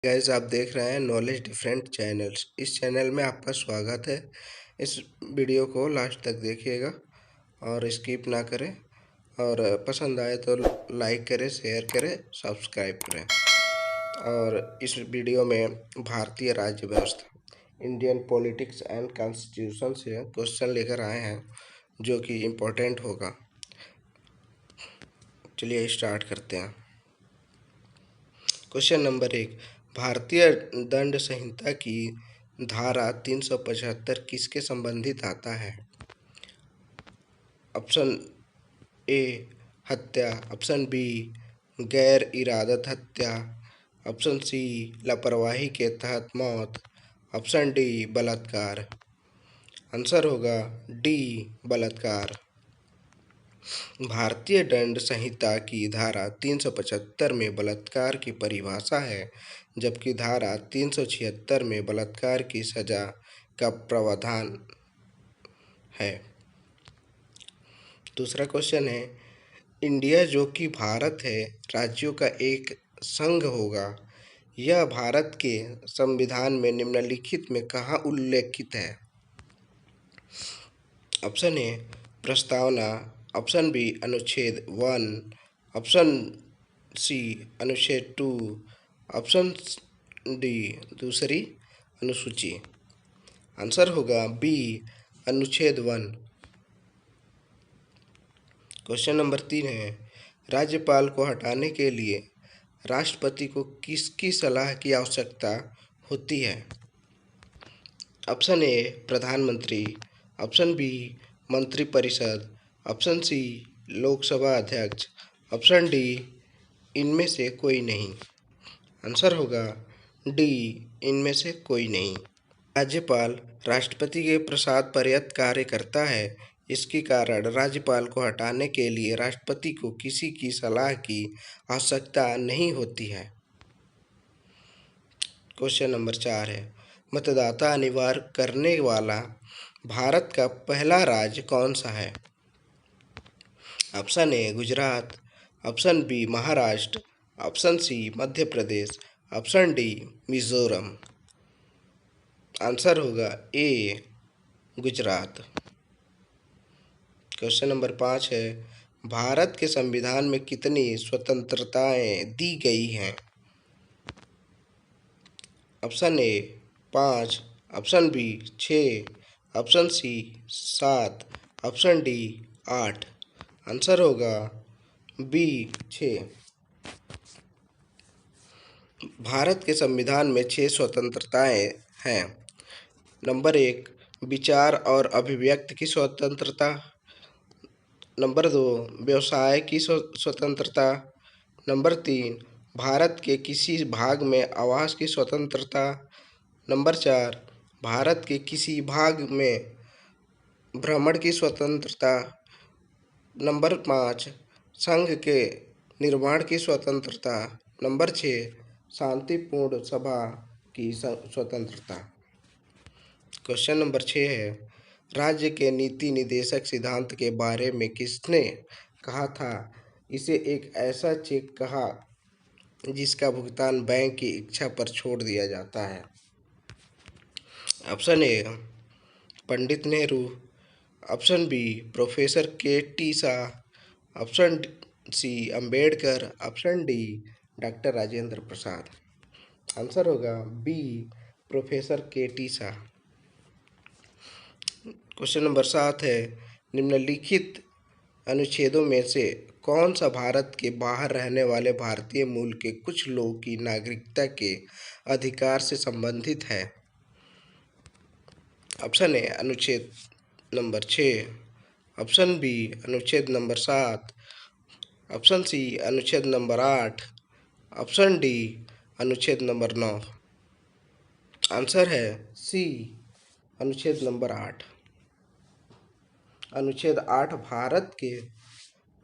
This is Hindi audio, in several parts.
गाइस, आप देख रहे हैं नॉलेज डिफरेंट चैनल्स। इस चैनल में आपका स्वागत है। इस वीडियो को लास्ट तक देखिएगा और स्किप ना करें, और पसंद आए तो लाइक करें, शेयर करें, सब्सक्राइब करें। और इस वीडियो में भारतीय राज्य व्यवस्था, इंडियन पॉलिटिक्स एंड कॉन्स्टिट्यूशन से क्वेश्चन लेकर आए हैं जो कि इम्पोर्टेंट होगा। चलिए स्टार्ट करते हैं। क्वेश्चन नंबर 1, भारतीय दंड संहिता की धारा 375 किसके संबंधित आता है? ऑप्शन ए हत्या, ऑप्शन बी गैर इरादत हत्या, ऑप्शन सी लापरवाही के तहत मौत, ऑप्शन डी बलात्कार। आंसर होगा डी बलात्कार। भारतीय दंड संहिता की धारा 375 में बलात्कार की परिभाषा है, जबकि धारा 376 में बलात्कार की सजा का प्रावधान है। दूसरा क्वेश्चन है, इंडिया जो कि भारत है राज्यों का एक संघ होगा, यह भारत के संविधान में निम्नलिखित में कहाँ उल्लेखित है? ऑप्शन ए प्रस्तावना, ऑप्शन बी अनुच्छेद 1, ऑप्शन सी अनुच्छेद 2, ऑप्शन डी दूसरी अनुसूची। आंसर होगा बी अनुच्छेद 1। क्वेश्चन नंबर 3 है, राज्यपाल को हटाने के लिए राष्ट्रपति को किसकी सलाह की आवश्यकता होती है? ऑप्शन ए प्रधानमंत्री, ऑप्शन बी मंत्रिपरिषद, ऑप्शन सी लोकसभा अध्यक्ष, ऑप्शन डी इनमें से कोई नहीं। आंसर होगा डी इनमें से कोई नहीं। राज्यपाल राष्ट्रपति के प्रसाद पर्यंत कार्य करता है। इसके कारण राज्यपाल को हटाने के लिए राष्ट्रपति को किसी की सलाह की आवश्यकता नहीं होती है। क्वेश्चन नंबर 4 है, मतदाता अनिवार्य करने वाला भारत का पहला राज्य कौन सा है? Option A Gujarat, option B Maharashtra, option C Madhya Pradesh, option D Mizoram. Answer होगा ए गुजरात। क्वेश्चन नंबर 5 है, भारत के संविधान में कितनी स्वतंत्रताएं दी गई हैं? Option A 5, option B 6, option C 7, option D 8। Answer होगा बी 6। भारत के संविधान में 6 स्वतंत्रताएं हैं। नंबर 1 विचार और अभिव्यक्ति की स्वतंत्रता, नंबर 2 व्यवसाय की स्वतंत्रता, नंबर 3 भारत के किसी भाग में आवास की स्वतंत्रता, नंबर 4 भारत के किसी भाग में भ्रमण की स्वतंत्रता, नंबर 5 संघ के निर्माण की स्वतंत्रता, नंबर 6 शांतिपूर्ण सभा की स्वतंत्रता। क्वेश्चन नंबर 6 है, राज्य के नीति निदेशक सिद्धांत के बारे में किसने कहा था? इसे एक ऐसा चेक कहा जिसका भुगतान बैंक की इच्छा पर छोड़ दिया जाता है। Option A Pandit Nehru, option B professor K T. Shah, option C Ambedkar, option D doctor Rajendra Prasad. Answer होगा B professor K T. Shah. Question number 7 है, निम्नलिखित अनुच्छेदों में से कौन सा भारत के बाहर रहने वाले भारतीय मूल के कुछ लोगों की नागरिकता के अधिकार से संबंधित है? ऑप्शन ए अनुच्छेद नंबर 6, ऑप्शन बी अनुच्छेद नंबर 7, ऑप्शन सी अनुच्छेद नंबर 8, ऑप्शन डी अनुच्छेद नंबर 9। आंसर है सी अनुच्छेद नंबर 8। अनुच्छेद 8 भारत के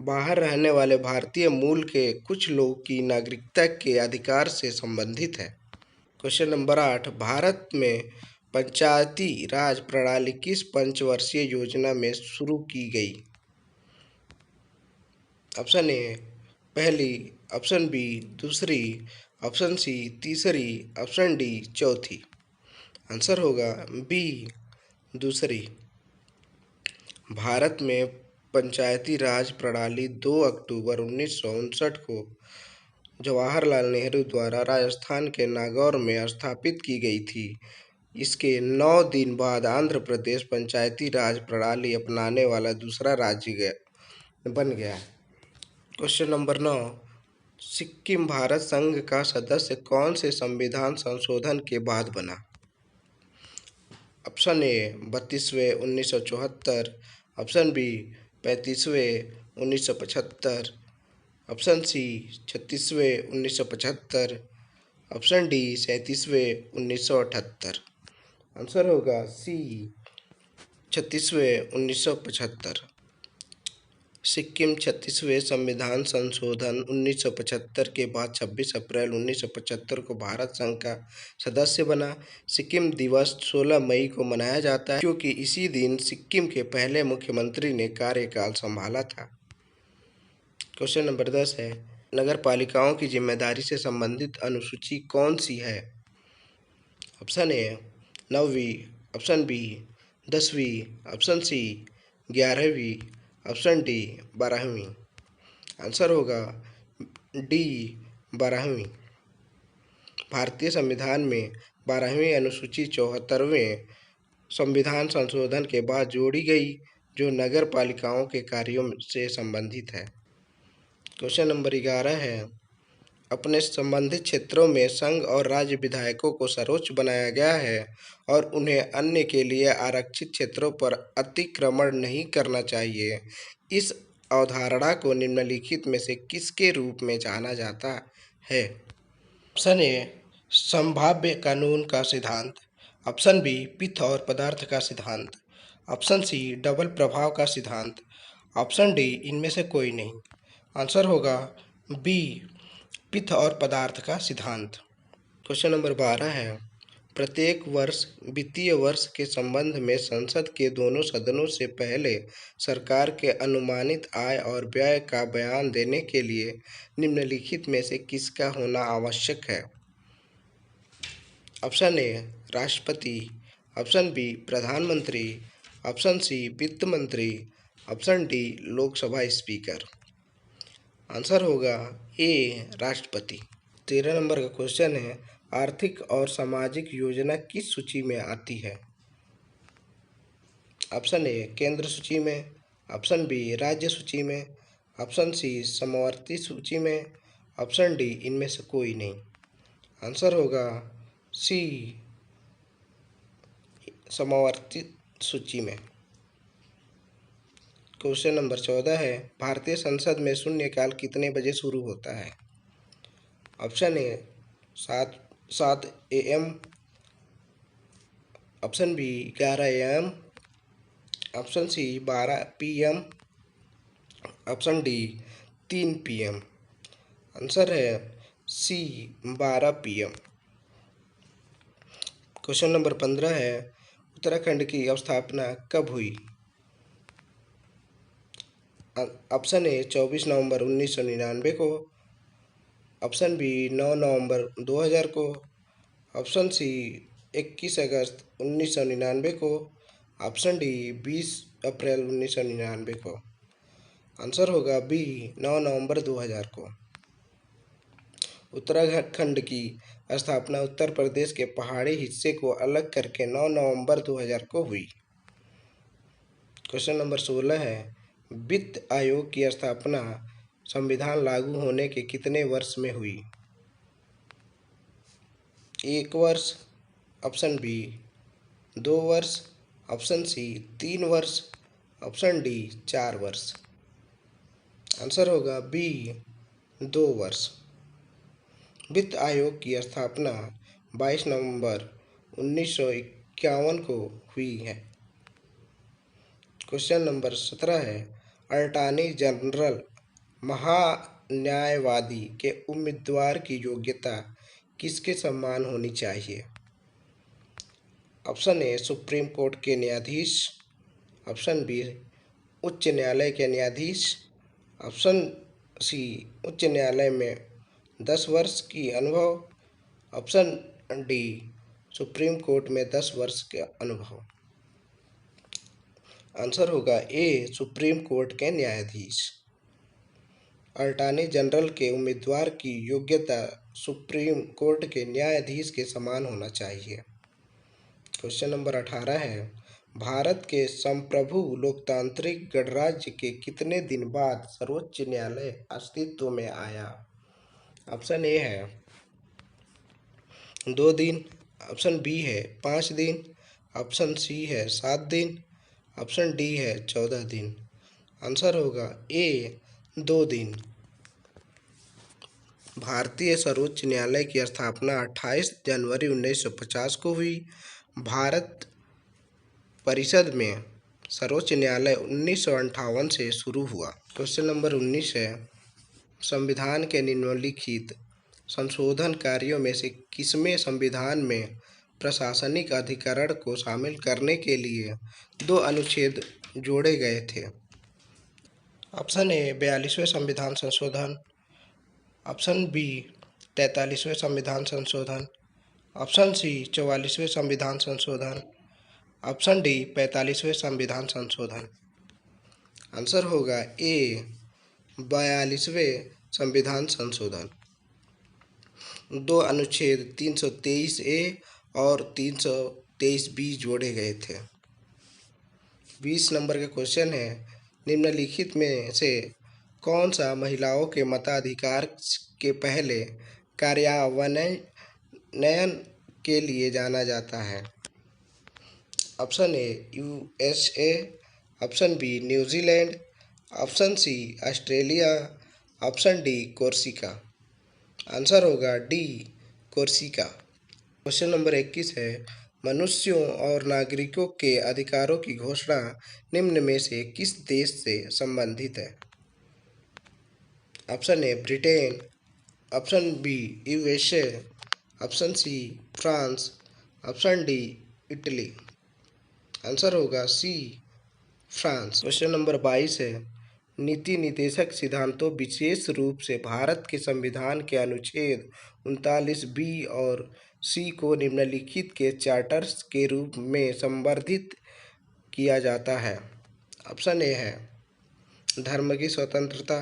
बाहर रहने वाले भारतीय मूल के कुछ लोगों की नागरिकता के अधिकार से संबंधित है। क्वेश्चन नंबर 8, भारत में पंचायती राज प्रणाली किस पंचवर्षीय योजना में शुरू की गई? ऑप्शन ए पहली, ऑप्शन बी दूसरी, ऑप्शन सी तीसरी, ऑप्शन डी चौथी। आंसर होगा बी दूसरी। भारत में पंचायती राज प्रणाली 2 अक्टूबर 1959 को जवाहरलाल नेहरू द्वारा राजस्थान के नागौर में स्थापित की गई थी। इसके 9 दिन बाद आंध्र प्रदेश पंचायती राज प्रणाली अपनाने वाला दूसरा राज्य बन गया। क्वेश्चन नंबर 9, सिक्किम भारत संघ का सदस्य कौन से संविधान संशोधन के बाद बना? ऑप्शन ए 32वें 1974, ऑप्शन बी 35वें 1975, ऑप्शन सी 36वें 1975, ऑप्शन डी 37वें 1978। आंसर होगा सी 36वें 1975। सिक्किम 36वें संविधान संशोधन 1975 के बाद 26 अप्रैल 1975 को भारत संघ का सदस्य बना। सिक्किम दिवस 16 मई को मनाया जाता है क्योंकि इसी दिन सिक्किम के पहले मुख्यमंत्री ने कार्यकाल संभाला था। क्वेश्चन नंबर 10 है, नगर पालिकाओं की जिम्मेदारी से संबंधित अनुसूची कौन सी है? ऑप्शन ए 9वीं, ऑप्शन बी 10वीं, ऑप्शन सी 11वीं, ऑप्शन डी 12वीं। आंसर होगा डी 12वीं। भारतीय संविधान में 12वीं अनुसूची 74वें संविधान संशोधन के बाद जोड़ी गई, जो नगर पालिकाओं के कार्यों से संबंधित है। क्वेश्चन नंबर 11 है, अपने संबंधित क्षेत्रों में संघ और राज्य विधायकों को सर्वोच्च बनाया गया है और उन्हें अन्य के लिए आरक्षित क्षेत्रों पर अतिक्रमण नहीं करना चाहिए। इस अवधारणा को निम्नलिखित में से किसके रूप में जाना जाता है? ऑप्शन ए संभाव्य कानून का सिद्धांत, ऑप्शन बी पित्त और पदार्थ का सिद्धांत, ऑप्शन सी डबल प्रभाव का सिद्धांत, ऑप्शन डी इनमें से कोई नहीं। आंसर होगा बी पित्त और पदार्थ का सिद्धांत। क्वेश्चन नंबर 12 है, प्रत्येक वर्ष वित्तीय वर्ष के संबंध में संसद के दोनों सदनों से पहले सरकार के अनुमानित आय और व्यय का बयान देने के लिए निम्नलिखित में से किसका होना आवश्यक है? ऑप्शन ए राष्ट्रपति, ऑप्शन बी प्रधानमंत्री, ऑप्शन सी वित्त मंत्री, option D Lok Sabha speaker. Answer होगा ए राष्ट्रपति। 13 नंबर का क्वेश्चन है, आर्थिक और सामाजिक योजना किस सूची में आती है? ऑप्शन ए केंद्र सूची में, ऑप्शन बी राज्य सूची में, ऑप्शन सी समवर्ती सूची में, ऑप्शन डी इनमें से कोई नहीं। आंसर होगा सी समवर्ती सूची में। क्वेश्चन नंबर 14 है, भारतीय संसद में शून्यकाल कितने बजे शुरू होता है? Option A 7 AM, option B 11 AM, option C 12 PM, option D 3 PM। Answer है सी 12 PM। क्वेश्चन नंबर 15 है, उत्तराखंड की स्थापना कब हुई? ऑप्शन ए 24 नवंबर 1999 को, ऑप्शन बी 9 नवंबर 2000 को, ऑप्शन सी 21 अगस्त 1999 को, ऑप्शन डी 20 अप्रैल 1999 को। आंसर होगा बी 9 नवंबर 2000 को। उत्तराखंड की स्थापना उत्तर प्रदेश के पहाड़ी हिस्से को अलग करके 9 नवंबर 2000 को हुई। क्वेश्चन नंबर 16 है, वित्त आयोग की स्थापना संविधान लागू होने के कितने वर्ष में हुई? 1 वर्ष, ऑप्शन बी 2 वर्ष, ऑप्शन सी 3 वर्ष, ऑप्शन डी 4 वर्ष। आंसर होगा बी 2 वर्ष। वित्त आयोग की स्थापना 22 नवंबर 1951 को हुई है। क्वेश्चन नंबर 17 है, अटॉर्नी जनरल महान्यायवादी के उम्मीदवार की योग्यता किसके समान होनी चाहिए? ऑप्शन ए सुप्रीम कोर्ट के न्यायाधीश, ऑप्शन बी उच्च न्यायालय के न्यायाधीश, ऑप्शन सी उच्च न्यायालय में 10 वर्ष की अनुभव। ऑप्शन डी, सुप्रीम कोर्ट में 10 वर्ष के अनुभव। आंसर होगा ए, सुप्रीम कोर्ट के न्यायाधीश। अटॉर्नी जनरल के उम्मीदवार की योग्यता सुप्रीम कोर्ट के न्यायाधीश के समान होना चाहिए। क्वेश्चन नंबर 18 है, भारत के संप्रभु लोकतांत्रिक गणराज्य के कितने दिन बाद सर्वोच्च न्यायालय अस्तित्व में आया? ऑप्शन ए है 2 दिन, ऑप्शन बी है 5 दिन, ऑप्शन सी है 7 दिन, ऑप्शन डी है 14 दिन। आंसर होगा ए, 2 दिन। भारतीय सर्वोच्च न्यायालय की स्थापना 28 जनवरी 1950 को हुई। भारत परिषद में सर्वोच्च न्यायालय 1958 से शुरू हुआ। क्वेश्चन नंबर 19 है, संविधान के निम्नलिखित संशोधन कार्यों में से किसमें संविधान में प्रशासनिक अधिकरण को शामिल करने के लिए 2 अनुच्छेद जोड़े गए थे? ऑप्शन ए 42वें संविधान संशोधन, ऑप्शन बी 43वें संविधान संशोधन, ऑप्शन सी 44वें संविधान संशोधन, ऑप्शन डी 45वें संविधान संशोधन। आंसर होगा ए, 42वें संविधान संशोधन। 2 अनुच्छेद 323A और 323B जोड़े गए थे। 20 नंबर का क्वेश्चन है, निम्नलिखित में से कौन सा महिलाओं के मताधिकार के पहले कार्यान्वयन के लिए जाना जाता है? Option A USA, option B New Zealand, option C Australia, option D Corsica. Answer होगा डी, कोर्सिका। क्वेश्चन नंबर 21 है, मनुष्यों और नागरिकों के अधिकारों की घोषणा निम्न में से किस देश से संबंधित है? Option A Britain, option B USA, option C France, option D Italy. Answer होगा सी, फ्रांस। क्वेश्चन नंबर 22 है, नीति निदेशक सिद्धांतों विशेष रूप से भारत के संविधान के अनुच्छेद 39B और सी को निम्नलिखित के चार्टर्स के रूप में संवर्धित किया जाता है? ऑप्शन ए है धर्म की स्वतंत्रता,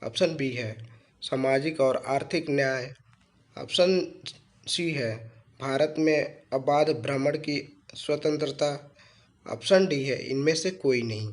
ऑप्शन बी है सामाजिक और आर्थिक न्याय, ऑप्शन सी है भारत में अबाध भ्रमण की स्वतंत्रता, ऑप्शन डी है इनमें से कोई नहीं।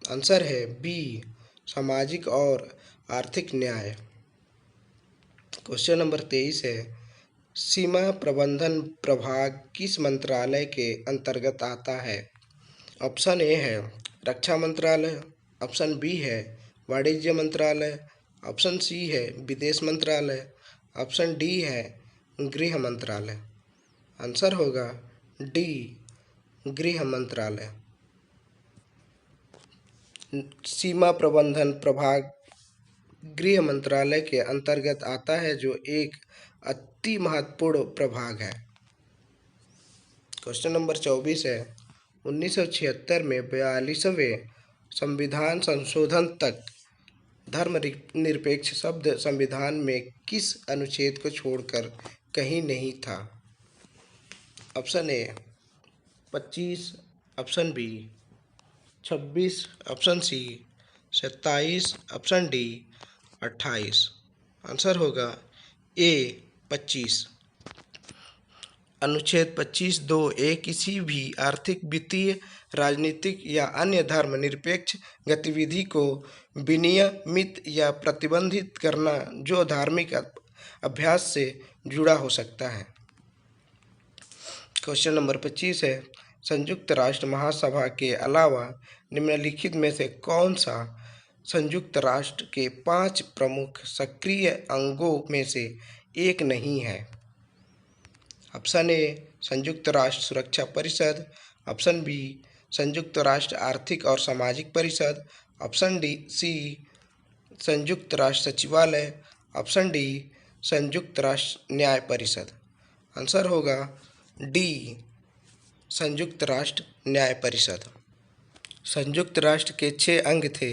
आंसर है बी, सामाजिक और आर्थिक न्याय। क्वेश्चन नंबर 23 है, सीमा प्रबंधन प्रभाग किस मंत्रालय के अंतर्गत आता है? ऑप्शन ए है रक्षा मंत्रालय, ऑप्शन बी है वाणिज्य मंत्रालय, ऑप्शन सी है विदेश मंत्रालय, ऑप्शन डी है गृह मंत्रालय। आंसर होगा डी, गृह मंत्रालय। सीमा प्रबंधन प्रभाग गृह मंत्रालय के अंतर्गत आता है, जो एक अति महत्वपूर्ण प्रभाग है। क्वेश्चन नंबर 24 है, 1976 में 42वें संविधान संशोधन तक धर्मनिरपेक्ष शब्द संविधान में किस अनुच्छेद को छोड़कर कहीं नहीं था? Option A 25, option B 26, option C 27, option D 28। Answer होगा ए 25। अनुच्छेद 25(2)(a) किसी भी आर्थिक, वित्तीय, राजनीतिक या अन्य धर्मनिरपेक्ष गतिविधि को विनियमित या प्रतिबंधित करना जो धार्मिक अभ्यास से जुड़ा हो सकता है। क्वेश्चन नंबर 25 है, संयुक्त राष्ट्र महासभा के अलावा निम्नलिखित में से कौन सा संयुक्त राष्ट्र के 5 प्रमुख सक्रिय अंगों में से एक नहीं है? ऑप्शन ए संयुक्त राष्ट्र सुरक्षा परिषद, ऑप्शन बी संयुक्त राष्ट्र आर्थिक और सामाजिक परिषद, ऑप्शन डी सी संयुक्त राष्ट्र सचिवालय, ऑप्शन डी संयुक्त राष्ट्र न्याय परिषद। आंसर होगा डी, संयुक्त राष्ट्र न्याय परिषद। संयुक्त राष्ट्र के 6 अंग थे,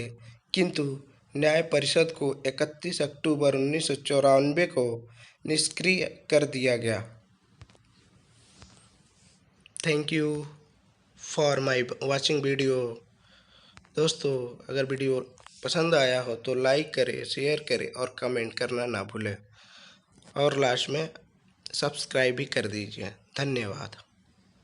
किंतु न्याय परिषद को 31 अक्टूबर 1994 को निष्क्रिय कर दिया गया। Thank you for my watching video. दोस्तों, अगर वीडियो पसंद आया हो तो लाइक करें, शेयर करें और कमेंट करना ना भूलें, और लास्ट में सब्सक्राइब भी कर दीजिए। धन्यवाद।